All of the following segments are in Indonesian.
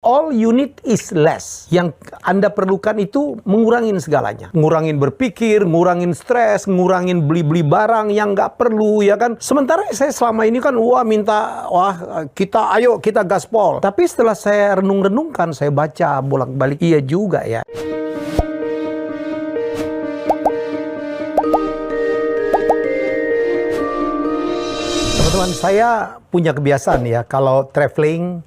all you need is less. Yang Anda perlukan itu mengurangin segalanya. Ngurangin berpikir, ngurangin stres, ngurangin beli-beli barang yang nggak perlu, ya kan. Sementara saya selama ini kan, ayo kita gaspol. Tapi setelah saya renung-renungkan, saya baca bolak-balik, iya juga ya. Teman-teman, saya punya kebiasaan ya, kalau traveling,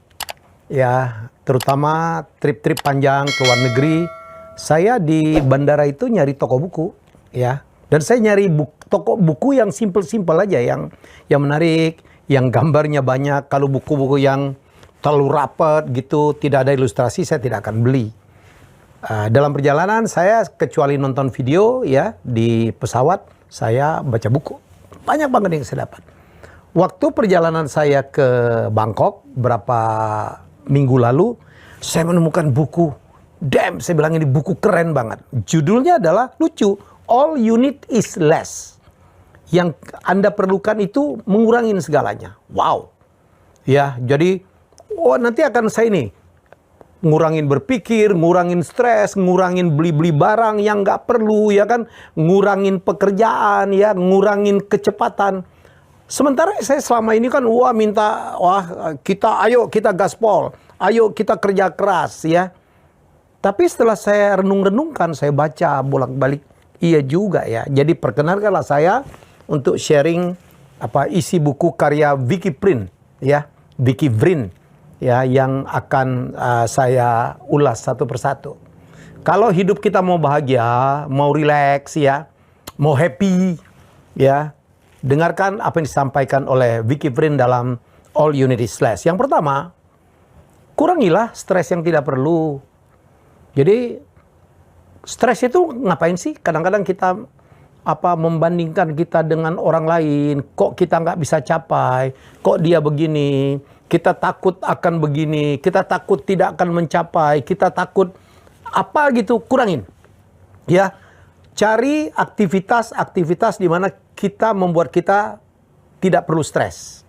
ya terutama trip-trip panjang ke luar negeri, saya di bandara itu nyari toko buku, ya. Dan saya nyari toko buku yang simple-simple aja, yang menarik, yang gambarnya banyak. Kalau buku-buku yang terlalu rapat gitu, tidak ada ilustrasi, saya tidak akan beli. Dalam perjalanan saya, kecuali nonton video ya di pesawat, saya baca buku. Banyak banget yang saya dapat. Waktu perjalanan saya ke Bangkok berapa minggu lalu, saya menemukan buku. Damn, saya bilang ini buku keren banget. Judulnya adalah lucu, All You Need Is Less. Yang Anda perlukan itu mengurangin segalanya. Wow. Ya, jadi nanti akan saya ini ngurangin berpikir, ngurangin stres, ngurangin beli-beli barang yang nggak perlu, ya kan, ngurangin pekerjaan, ya, ngurangin kecepatan. Sementara saya selama ini kan ayo kita gaspol, ayo kita kerja keras, ya. Tapi setelah saya renung-renungkan, saya baca bolak-balik, iya juga ya. Jadi perkenalkanlah saya untuk sharing isi buku karya Vicky Vrin, ya, Vicky Vrin, ya, yang akan saya ulas satu persatu. Kalau hidup kita mau bahagia, mau rileks, ya, mau happy, ya, dengarkan apa yang disampaikan oleh Vicky Vrin dalam All You Need Is Less. Yang pertama, kurangilah stres yang tidak perlu. Jadi, stres itu ngapain sih? Kadang-kadang kita membandingkan kita dengan orang lain. Kok kita nggak bisa capai? Kok dia begini? Kita takut akan begini. Kita takut tidak akan mencapai. Kita takut apa gitu, kurangin. Ya, cari aktivitas-aktivitas di mana kita membuat kita tidak perlu stres.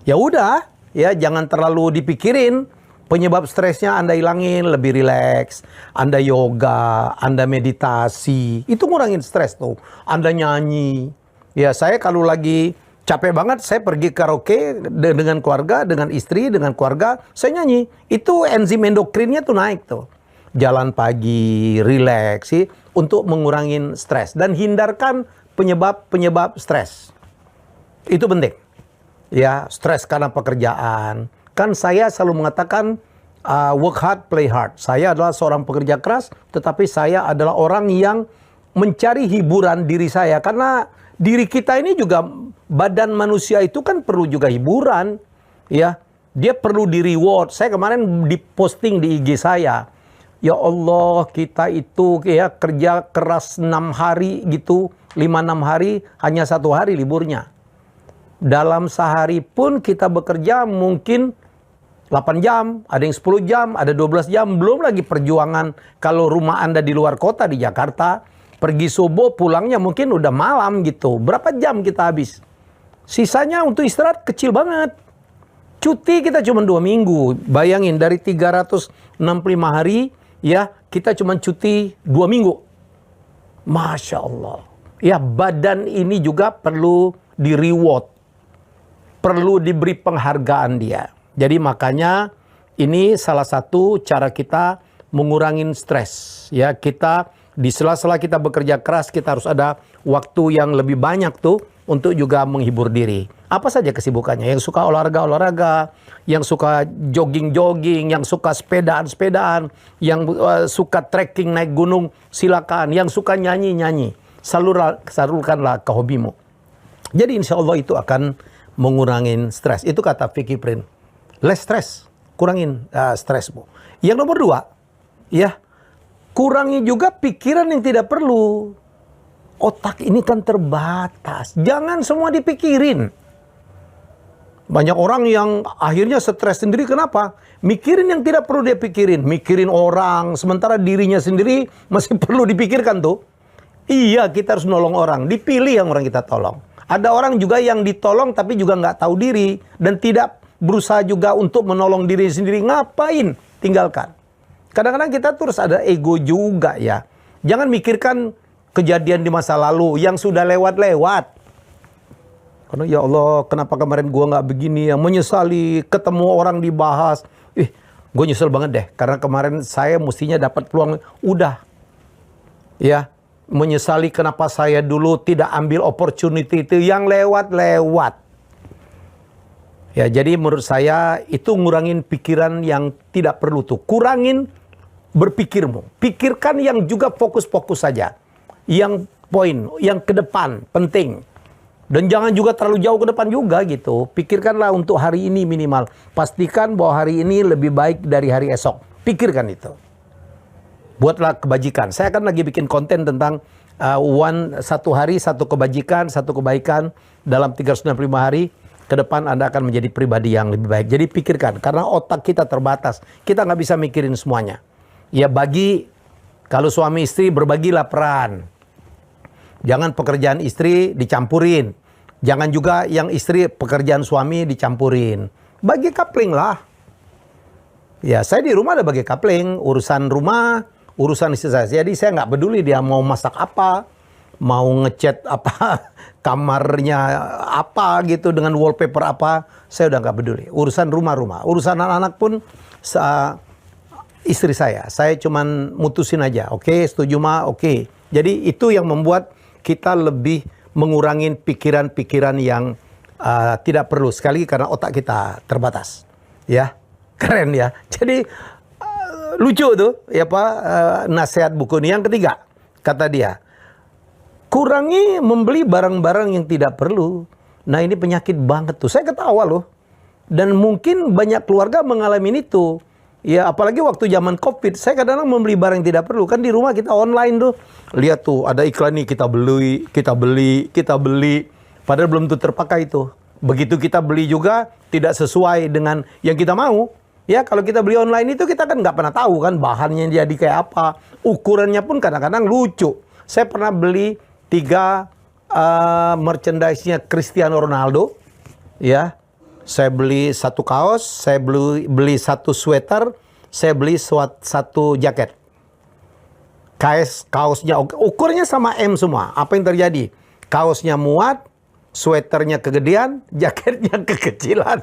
Ya udah, ya jangan terlalu dipikirin. Penyebab stresnya Anda hilangin, lebih rileks. Anda yoga, Anda meditasi, itu ngurangin stres tuh. Anda nyanyi. Ya, saya kalau lagi capek banget, saya pergi karaoke dengan keluarga, dengan istri, dengan keluarga, saya nyanyi. Itu enzim endokrinnya tuh naik tuh. Jalan pagi, rileks sih, untuk mengurangin stres. Dan hindarkan penyebab stres. Itu penting. Ya, stres karena pekerjaan. Kan saya selalu mengatakan work hard, play hard. Saya adalah seorang pekerja keras, tetapi saya adalah orang yang mencari hiburan diri saya. Karena diri kita ini juga, badan manusia itu kan perlu juga hiburan. Ya, dia perlu di reward. Saya kemarin diposting di IG saya. Ya Allah, kita itu ya kerja keras 6 hari gitu, 5-6 hari, hanya 1 hari liburnya. Dalam sehari pun kita bekerja mungkin 8 jam, ada yang 10 jam, ada 12 jam, belum lagi perjuangan kalau rumah Anda di luar kota, di Jakarta, pergi subuh, pulangnya mungkin udah malam gitu. Berapa jam kita habis? Sisanya untuk istirahat kecil banget. Cuti kita cuma 2 minggu. Bayangin, dari 365 hari, ya, kita cuma cuti 2 minggu. Masya Allah. Ya, badan ini juga perlu di reward. Perlu diberi penghargaan dia. Jadi makanya ini salah satu cara kita mengurangin stres. Ya, kita di sela-sela kita bekerja keras, kita harus ada waktu yang lebih banyak tuh untuk juga menghibur diri. Apa saja kesibukannya? Yang suka olahraga, yang suka jogging, yang suka sepedaan, yang suka trekking naik gunung, silakan. Yang suka nyanyi. Salurkanlah ke hobimu. Jadi insya Allah itu akan mengurangin stres. Itu kata Vicky Vrin. Less stress, kurangin stresmu. Yang nomor 2, ya, kurangi juga pikiran yang tidak perlu. Otak ini kan terbatas. Jangan semua dipikirin. Banyak orang yang akhirnya stres sendiri. Kenapa? Mikirin yang tidak perlu dia pikirin. Mikirin orang, sementara dirinya sendiri masih perlu dipikirkan tuh. Iya, kita harus nolong orang. Dipilih yang orang kita tolong. Ada orang juga yang ditolong tapi juga nggak tahu diri. Dan tidak berusaha juga untuk menolong diri sendiri. Ngapain tinggalkan. Kadang-kadang kita terus ada ego juga ya. Jangan mikirkan kejadian di masa lalu yang sudah lewat-lewat. Karena ya Allah, kenapa kemarin gua nggak begini ya, menyesali, ketemu orang dibahas. Gue nyesel banget deh, karena kemarin saya mestinya dapat peluang, udah. Ya, menyesali kenapa saya dulu tidak ambil opportunity itu yang lewat-lewat. Ya, jadi menurut saya itu ngurangin pikiran yang tidak perlu tuh. Kurangin berpikirmu. Pikirkan yang juga fokus-fokus saja. Yang poin, yang ke depan, penting. Dan jangan juga terlalu jauh ke depan juga gitu. Pikirkanlah untuk hari ini minimal. Pastikan bahwa hari ini lebih baik dari hari esok. Pikirkan itu. Buatlah kebajikan. Saya akan lagi bikin konten tentang satu hari, satu kebajikan, satu kebaikan dalam 365 hari. Ke depan Anda akan menjadi pribadi yang lebih baik. Jadi pikirkan, karena otak kita terbatas. Kita nggak bisa mikirin semuanya. Ya bagi, kalau suami istri berbagilah peran. Jangan pekerjaan istri dicampurin. Jangan juga yang istri pekerjaan suami dicampurin. Bagi coupling lah. Ya saya di rumah ada bagi coupling. Urusan rumah, urusan istri saya. Jadi saya nggak peduli dia mau masak apa. Mau ngecat apa, kamarnya apa gitu dengan wallpaper apa, saya udah nggak peduli. Urusan rumah-rumah, urusan anak-anak pun istri saya cuman mutusin aja. Oke, setuju mah, oke. Jadi itu yang membuat kita lebih mengurangin pikiran-pikiran yang tidak perlu. Sekali karena otak kita terbatas. Ya, keren ya. Jadi lucu tuh, ya Pak, nasihat buku ini. Yang ketiga, kata dia, kurangi membeli barang-barang yang tidak perlu. Nah ini penyakit banget tuh. Saya ketawa loh. Dan mungkin banyak keluarga mengalami itu. Ya apalagi waktu zaman COVID. Saya kadang-kadang membeli barang yang tidak perlu. Kan di rumah kita online tuh. Lihat tuh ada iklan nih, kita beli, kita beli, kita beli. Padahal belum tentu terpakai itu. Begitu kita beli juga tidak sesuai dengan yang kita mau. Ya kalau kita beli online itu kita kan nggak pernah tahu kan bahannya jadi kayak apa. Ukurannya pun kadang-kadang lucu. Saya pernah beli 3 merchandise-nya Cristiano Ronaldo, ya. Saya beli 1 kaos, saya beli 1 sweater, saya beli 1 jaket. Kaosnya ukurannya sama M semua. Apa yang terjadi? Kaosnya muat, sweaternya kegedean, jaketnya kekecilan.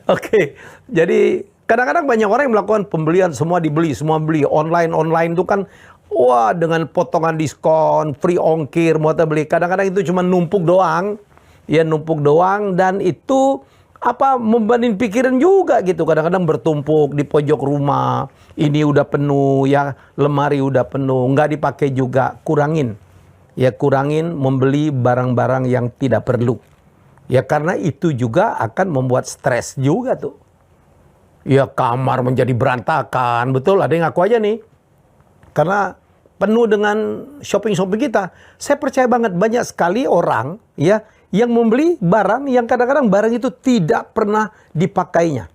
Oke, jadi kadang-kadang banyak orang yang melakukan pembelian, semua dibeli, semua beli online itu kan. Wah, dengan potongan diskon, free ongkir, mau beli. Kadang-kadang itu cuma numpuk doang. Ya, numpuk doang. Dan itu membenin pikiran juga gitu. Kadang-kadang bertumpuk di pojok rumah. Ini udah penuh, ya lemari udah penuh. Nggak dipakai juga. Kurangin. Ya, kurangin membeli barang-barang yang tidak perlu. Ya, karena itu juga akan membuat stres juga tuh. Ya, kamar menjadi berantakan. Betul, ada yang ngaku aja nih. Karena penuh dengan shopping kita. Saya percaya banget banyak sekali orang ya yang membeli barang yang kadang-kadang barang itu tidak pernah dipakainya.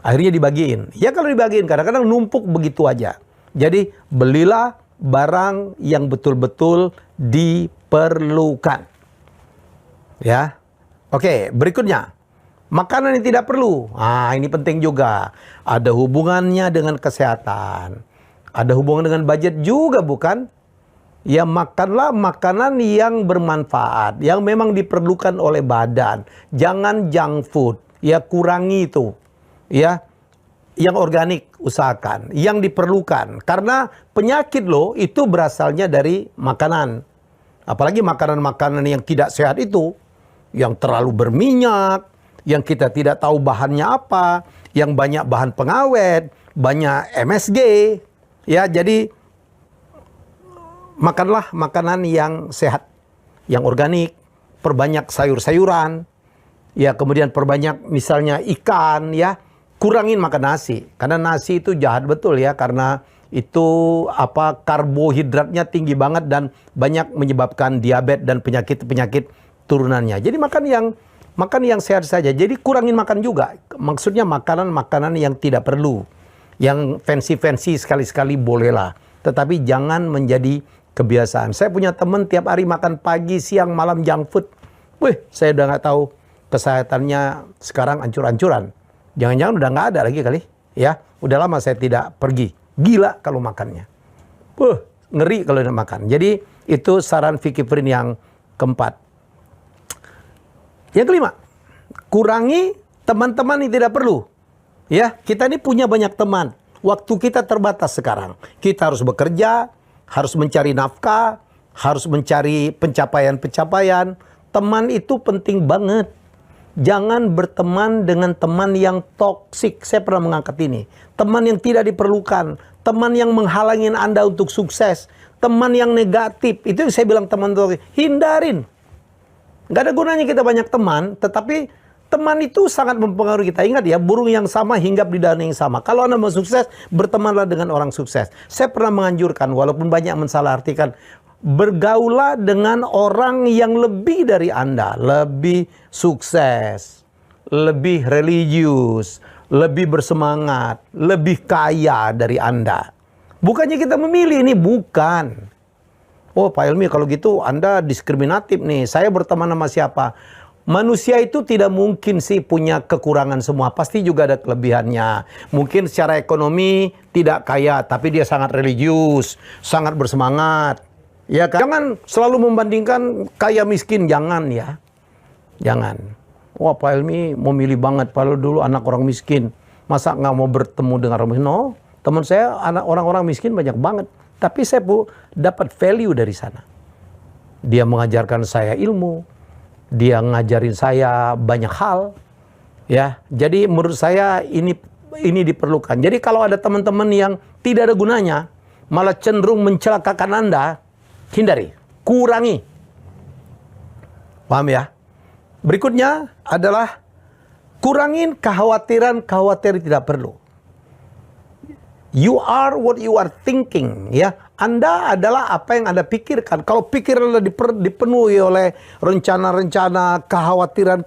Akhirnya dibagiin. Ya kalau dibagiin kadang-kadang numpuk begitu aja. Jadi belilah barang yang betul-betul diperlukan. Ya. Oke, berikutnya. Makanan yang tidak perlu. Ah, ini penting juga. Ada hubungannya dengan kesehatan. Ada hubungan dengan budget juga bukan? Ya makanlah makanan yang bermanfaat. Yang memang diperlukan oleh badan. Jangan junk food. Ya kurangi itu. Ya. Yang organik usahakan. Yang diperlukan. Karena penyakit loh itu berasalnya dari makanan. Apalagi makanan-makanan yang tidak sehat itu. Yang terlalu berminyak. Yang kita tidak tahu bahannya apa. Yang banyak bahan pengawet. Banyak MSG. Ya, jadi makanlah makanan yang sehat, yang organik, perbanyak sayur-sayuran, ya kemudian perbanyak misalnya ikan, ya kurangin makan nasi, karena nasi itu jahat betul ya, karena itu karbohidratnya tinggi banget dan banyak menyebabkan diabetes dan penyakit-penyakit turunannya. Jadi makan yang sehat saja. Jadi kurangin makan juga, maksudnya makanan-makanan yang tidak perlu. Yang fancy-fancy sekali-sekali bolehlah. Tetapi jangan menjadi kebiasaan. Saya punya teman tiap hari makan pagi, siang, malam junk food. Wih, saya udah nggak tahu kesehatannya sekarang ancur-ancuran. Jangan-jangan udah nggak ada lagi kali. Ya, Udah lama saya tidak pergi. Gila kalau makannya. Ngeri kalau tidak makan. Jadi itu saran Vicky Prin yang keempat. Yang kelima, kurangi teman-teman yang tidak perlu. Ya, kita ini punya banyak teman. Waktu kita terbatas sekarang. Kita harus bekerja, harus mencari nafkah, harus mencari pencapaian-pencapaian. Teman itu penting banget. Jangan berteman dengan teman yang toksik. Saya pernah mengangkat ini. Teman yang tidak diperlukan. Teman yang menghalangi Anda untuk sukses. Teman yang negatif. Itu yang saya bilang teman toksik. Hindarin. Gak ada gunanya kita banyak teman. Tetapi teman itu sangat mempengaruhi kita. Ingat ya, burung yang sama hinggap di daun yang sama. Kalau Anda mau sukses, bertemanlah dengan orang sukses. Saya pernah menganjurkan, walaupun banyak mensalahartikan, bergaulah dengan orang yang lebih dari Anda. Lebih sukses, lebih religius, lebih bersemangat, lebih kaya dari Anda. Bukannya kita memilih, ini bukan. Oh Pak Helmy, kalau gitu Anda diskriminatif nih. Saya berteman sama siapa? Manusia itu tidak mungkin sih punya kekurangan semua. Pasti juga ada kelebihannya. Mungkin secara ekonomi tidak kaya, tapi dia sangat religius, sangat bersemangat. Ya kan? Jangan selalu membandingkan kaya miskin, jangan ya. Jangan. Wah Pak Helmy mau milih banget, padahal dulu anak orang miskin. Masa nggak mau bertemu dengan orang miskin? No, teman saya anak orang-orang miskin banyak banget. Tapi saya dapat value dari sana. Dia mengajarkan saya ilmu. Dia ngajarin saya banyak hal. Ya, jadi menurut saya ini diperlukan. Jadi kalau ada teman-teman yang tidak ada gunanya, malah cenderung mencelakakan Anda, hindari, kurangi. Paham ya? Berikutnya adalah kurangin kekhawatiran tidak perlu. You are what you are thinking, ya. Anda adalah apa yang Anda pikirkan. Kalau pikiran Anda dipenuhi oleh rencana-rencana, kekhawatiran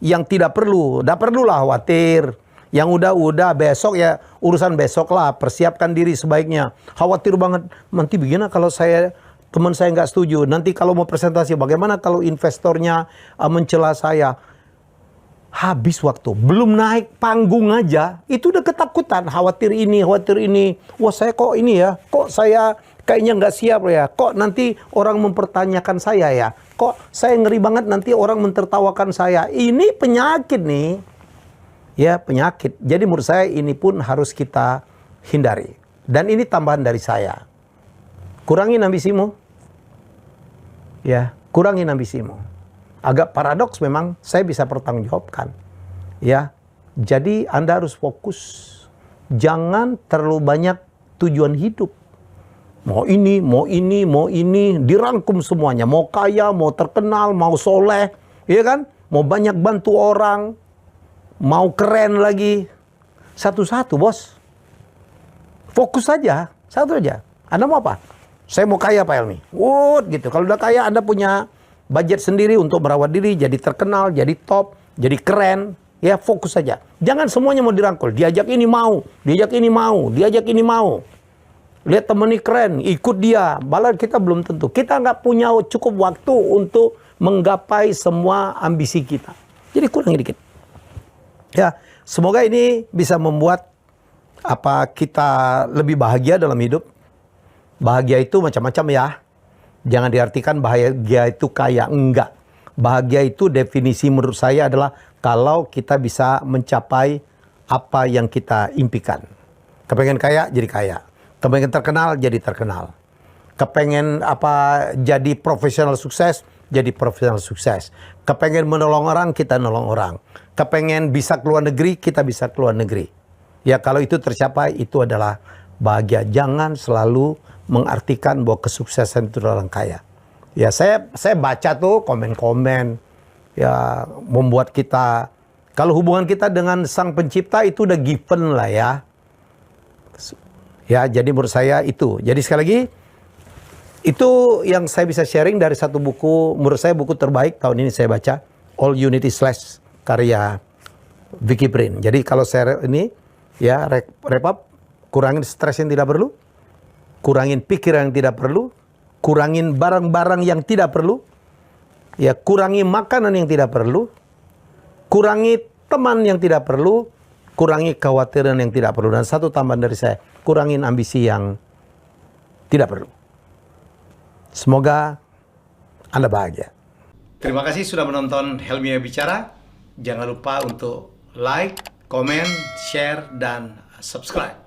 yang tidak perlu, tidak perlulah khawatir. Yang udah besok ya urusan besok lah. Persiapkan diri sebaiknya. Khawatir banget, nanti begini kalau teman saya nggak setuju. Nanti kalau mau presentasi, bagaimana kalau investornya mencela saya? Habis waktu, belum naik panggung aja, itu udah ketakutan, khawatir ini. Wah saya kok ini ya, kok saya kayaknya nggak siap ya, kok nanti orang mempertanyakan saya ya, kok saya ngeri banget nanti orang mentertawakan saya. Ini penyakit nih, ya penyakit. Jadi menurut saya ini pun harus kita hindari. Dan ini tambahan dari saya, kurangin ambisimu, ya kurangin ambisimu. Agak paradoks memang, saya bisa pertanggungjawabkan. Ya, jadi Anda harus fokus. Jangan terlalu banyak tujuan hidup. Mau ini, dirangkum semuanya. Mau kaya, mau terkenal, mau soleh, ya kan? Mau banyak bantu orang, mau keren lagi. Satu-satu, bos. Fokus saja, satu aja. Anda mau apa? Saya mau kaya, Pak Helmy. Gitu. Kalau udah kaya, Anda punya budget sendiri untuk merawat diri, jadi terkenal, jadi top, jadi keren. Ya fokus saja. Jangan semuanya mau dirangkul. Diajak ini mau, diajak ini mau, diajak ini mau. Lihat temen ini keren, ikut dia. Malah kita belum tentu. Kita nggak punya cukup waktu untuk menggapai semua ambisi kita. Jadi kurangi dikit. Ya, semoga ini bisa membuat kita lebih bahagia dalam hidup. Bahagia itu macam-macam ya. Jangan diartikan bahagia itu kaya, enggak. Bahagia itu definisi menurut saya adalah kalau kita bisa mencapai apa yang kita impikan. Kepengen kaya, jadi kaya. Kepengen terkenal, jadi terkenal. Kepengen jadi profesional sukses, jadi profesional sukses. Kepengen menolong orang, kita nolong orang. Kepengen bisa keluar negeri, kita bisa keluar negeri. Ya kalau itu tercapai, itu adalah bahagia. Jangan selalu mengartikan bahwa kesuksesan itu orang kaya. Ya saya baca tuh komen-komen ya membuat kita, kalau hubungan kita dengan Sang Pencipta itu udah given lah ya. Ya jadi menurut saya itu. Jadi sekali lagi itu yang saya bisa sharing dari satu buku, menurut saya buku terbaik tahun ini saya baca, All You Need Is Less, karya Vicky Prin. Jadi kalau saya ini ya wrap up, kurangin stres yang tidak perlu. Kurangin pikiran yang tidak perlu, kurangin barang-barang yang tidak perlu, ya kurangi makanan yang tidak perlu, kurangi teman yang tidak perlu, kurangi kekhawatiran yang tidak perlu. Dan satu tambahan dari saya, kurangin ambisi yang tidak perlu. Semoga Anda bahagia. Terima kasih sudah menonton Helmi Bicara. Jangan lupa untuk like, komen, share, dan subscribe.